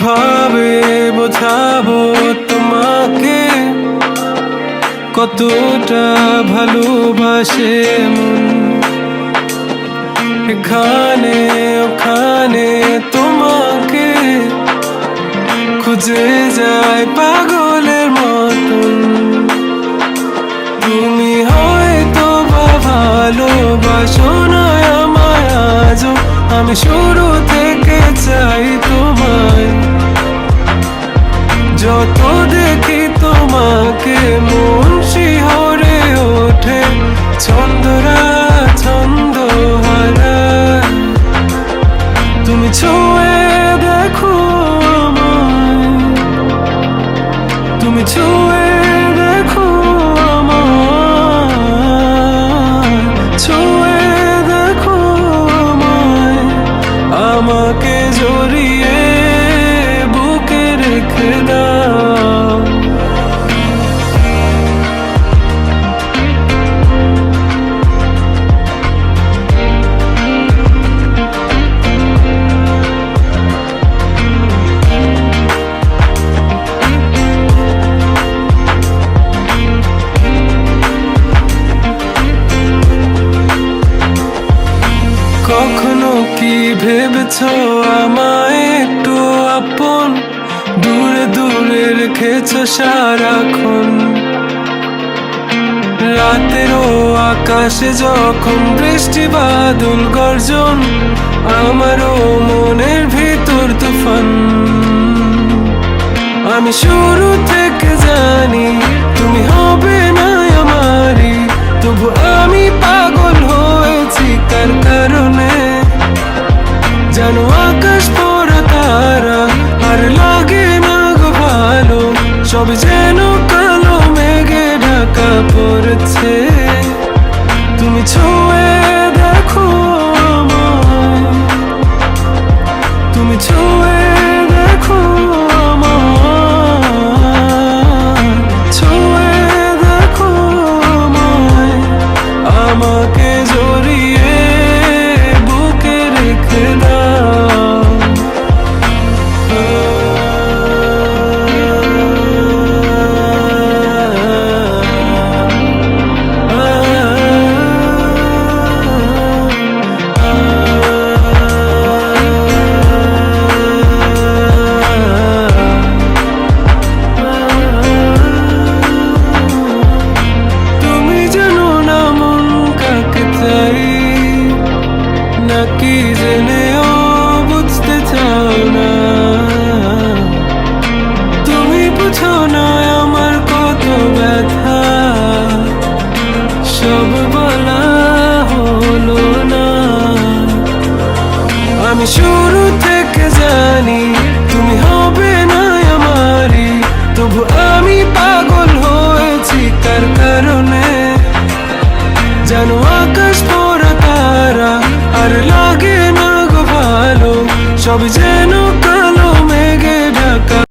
কিভাবে বোঝাবো তোমাকে কতটা ভালোবাসে মন। এখানে ওখানে তোমাকে খুঁজে যায় পাগলের মতন। তুমি হয়তো বা ভালোবাসো না আমায় আজও, আমি শুরু থেকে চাই তোমায়। যত দেখি তোমাকে মন শিহরে ওঠে, ছন্দরা ছন্দ হারায়। তুমি ছুঁয়ে দেখো আমায়, তুমি ছুঁয়ে দেখো আমায়, ছুঁয়ে দেখো আমায়। আমাকে জড়িয়ে বুকে রেখে দাও। কখনো কি ভেবেছো আমায় একটু আপন, দূরে দূরে রেখেছো সারাক্ষণ। রাতেরও আকাশে যখন বৃষ্টি বাদল গর্জন, আমারও মনের ভিতর তুফান। আমি শুরু থেকে জানি তুমি হবে না আমারই, তবু আমি পাগল হয়েছি কার কারণে। জানো আকাশ পড়া তারা আর লাগে না গো ভালো, সব যেন কালো মেঘে ঢাকা পড়েছে। তুমি ছুঁয়ে দেখো আমায়, তুমি ছুঁয়ে দেখো আমায়, ছুঁয়ে দেখো আমায়। আমাকে জড়িয়ে বুকে রেখে দাও। তুমি জানো না মন কাকে চাই, নাকি জেনেও বুঝতে চাও না। তুমি বুঝো না আমার কত ব্যথা, সব বলা হলো না। আমি শুরু থেকে জানি তুমি হবে না আমারই, তবু আমি পাগল হয়েছি কার কারণে। জানো আকাশ পড়া তারা আর লাগে না গো ভালো, সব যেন